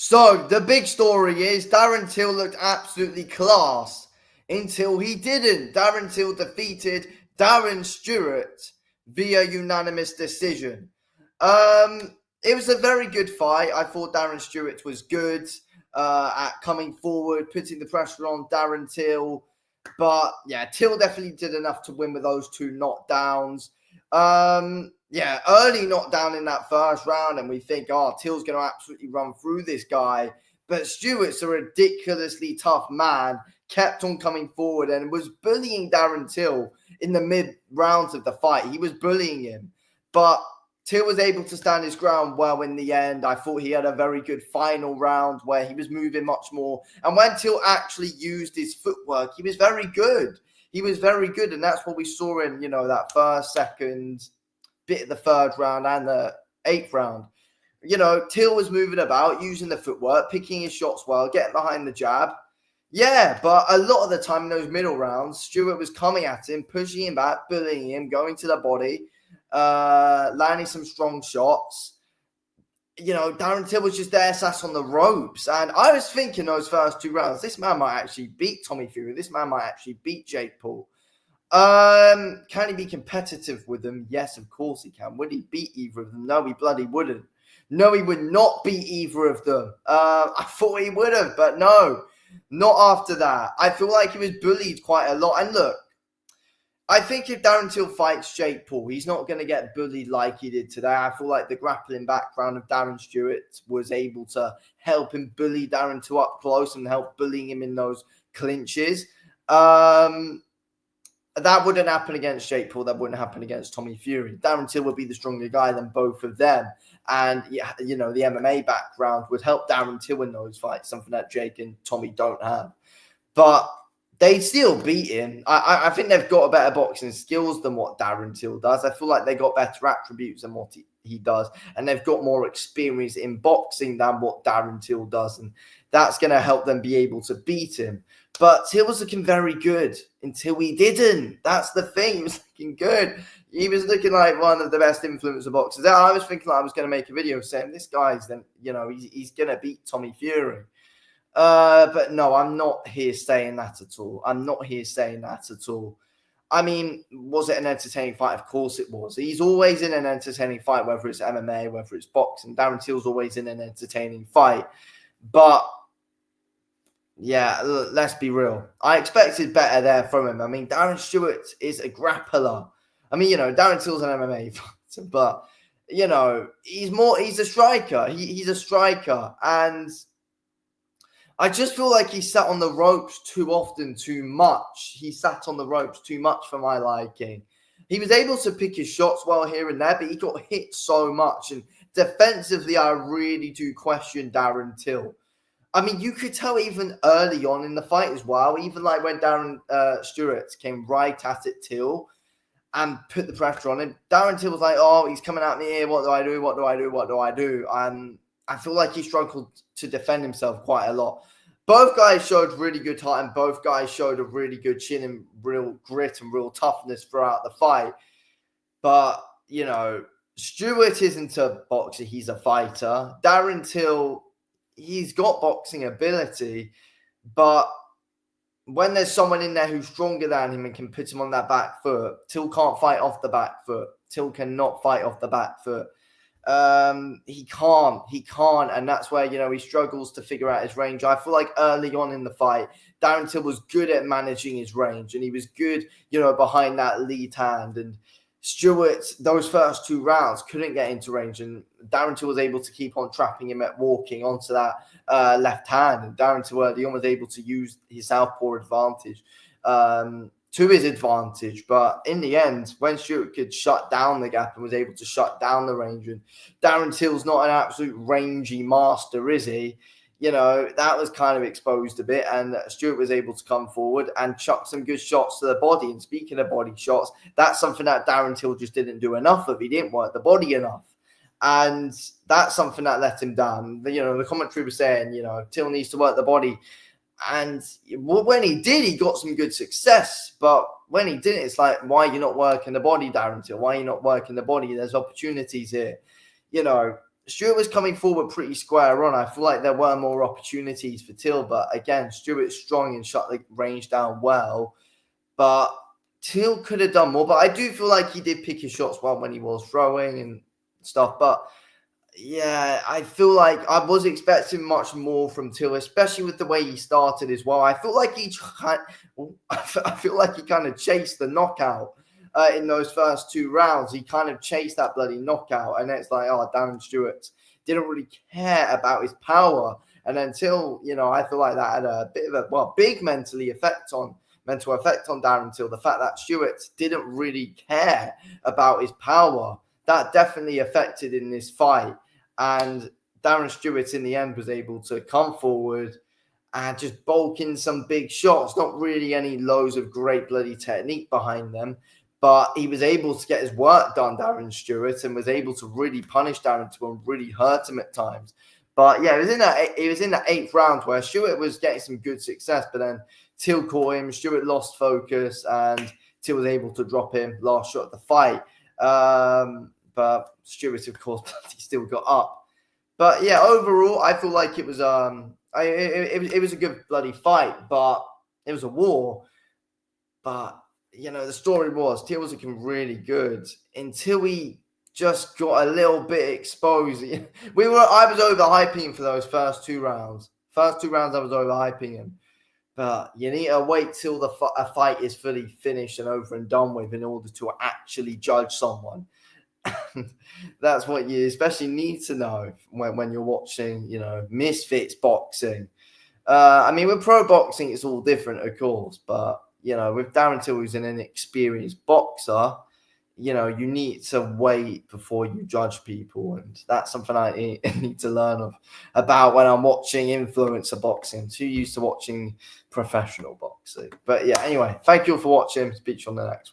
So the big story is Darren Till looked absolutely class until he didn't. Darren Till defeated Darren Stewart via unanimous decision. It was a very good fight. I thought Darren Stewart was good at coming forward, putting the pressure on Darren Till. But yeah, Till definitely did enough to win with those two knockdowns. Early knockdown in that first round, and we think, oh, Till's going to absolutely run through this guy. But Stewart's a ridiculously tough man, kept on coming forward and was bullying Darren Till in the mid rounds of the fight. He was bullying him, but Till was able to stand his ground well in the end. I thought he had a very good final round where he was moving much more. And when Till actually used his footwork, he was very good. He was very good, and that's what we saw in, that first, second bit of the third round and the eighth round. Till was moving about, using the footwork, picking his shots well, getting behind the jab. Yeah, but a lot of the time in those middle rounds, Stewart was coming at him, pushing him back, bullying him, going to the body, landing some strong shots. Darren Till was just there, sat on the ropes. And I was thinking those first two rounds, this man might actually beat Tommy Fury. This man might actually beat Jake Paul. Can he be competitive with them? Yes, of course he can. Would he beat either of them? No, he bloody wouldn't. No, he would not beat either of them. I thought he would have, but no, not after that. I feel like he was bullied quite a lot. And look, I think if Darren Till fights Jake Paul, he's not going to get bullied like he did today. I feel like the grappling background of Darren Stewart was able to help him bully Darren Till up close and help bullying him in those clinches. That wouldn't happen against Jake Paul. That wouldn't happen against Tommy Fury. Darren Till would be the stronger guy than both of them. And, the MMA background would help Darren Till in those fights, something that Jake and Tommy don't have. But they still beat him. I think they've got a better boxing skills than what Darren Till does. I feel like they got better attributes than what he does. And they've got more experience in boxing than what Darren Till does. And that's going to help them be able to beat him. But Till was looking very good until he didn't. That's the thing. He was looking good. He was looking like one of the best influencer boxers. I was thinking I was going to make a video saying this guy's then, he's going to beat Tommy Fury. But no, I'm not here saying that at all. I mean, was it an entertaining fight? Of course it was. He's always in an entertaining fight, whether it's MMA, whether it's boxing. Darren Till's always in an entertaining fight. But yeah, let's be real. I expected better there from him. I mean, Darren Stewart is a grappler. I mean, Darren Till's an MMA fighter, but, he's a striker. He's a striker. And I just feel like he sat on the ropes too often, too much. He sat on the ropes too much for my liking. He was able to pick his shots well here and there, but he got hit so much. And defensively, I really do question Darren Till. I mean, you could tell even early on in the fight as well, even like when Darren Stewart came right at it, Till, and put the pressure on him. Darren Till was like, oh, he's coming at me here. What do I do? What do I do? What do I do? And I feel like he struggled to defend himself quite a lot. Both guys showed really good heart, and both guys showed a really good chin and real grit and real toughness throughout the fight. But, Stewart isn't a boxer. He's a fighter. Darren Till, he's got boxing ability, but when there's someone in there who's stronger than him and can put him on that back foot, Till can't fight off the back foot. Till cannot fight off the back foot. He can't. And that's where, he struggles to figure out his range. I feel like early on in the fight, Darren Till was good at managing his range, and he was good, behind that lead hand. And Stewart, those first two rounds, couldn't get into range, and Darren Till was able to keep on trapping him at walking onto that left hand. And Darren Till early on was able to use his southpaw advantage to his advantage. But in the end, when Stewart could shut down the gap and was able to shut down the range, and Darren Till's not an absolute rangy master, is he? That was kind of exposed a bit, and Stewart was able to come forward and chuck some good shots to the body. And speaking of body shots, that's something that Darren Till just didn't do enough of. He didn't work the body enough. And that's something that let him down. The commentary was saying, Till needs to work the body. And when he did, he got some good success. But when he didn't, it's like, why are you not working the body, Darren Till? Why are you not working the body? There's opportunities here. Stewart was coming forward pretty square on. I feel like there were more opportunities for Till, but again, Stewart's strong and shut the range down well. But Till could have done more. But I do feel like he did pick his shots well when he was throwing and stuff. But yeah, I feel like I was expecting much more from Till, especially with the way he started as well. I feel like I feel like he kind of chased the knockout in those first 2 rounds. He kind of chased that bloody knockout, and it's like, oh, Darren Stewart didn't really care about his power. And until, I feel like that had a bit of a big mental effect on Darren Till. The fact that Stewart didn't really care about his power, that definitely affected in this fight. And Darren Stewart in the end was able to come forward and just bulk in some big shots. Not really any loads of great bloody technique behind them, but he was able to get his work done, Darren Stewart, and was able to really punish Darren Till and really hurt him at times. But yeah, it was in that 8th round where Stewart was getting some good success, but then Till caught him. Stewart lost focus, and Till was able to drop him last shot of the fight. But Stewart, of course, he still got up. But yeah, overall, I feel like it was it was a good bloody fight, but it was a war. But the story was Till was looking really good until he just got a little bit exposed. I was overhyping him for those first 2 rounds. First 2 rounds, I was overhyping him. But you need to wait till a fight is fully finished and over and done with in order to actually judge someone. That's what you especially need to know when you're watching, misfits boxing. With pro boxing, it's all different, of course. But, with Darren Till, who's an inexperienced boxer, you need to wait before you judge people. And that's something I need to learn about when I'm watching influencer boxing. I'm too used to watching professional boxing. But yeah, anyway, thank you all for watching. Speak to you on the next one.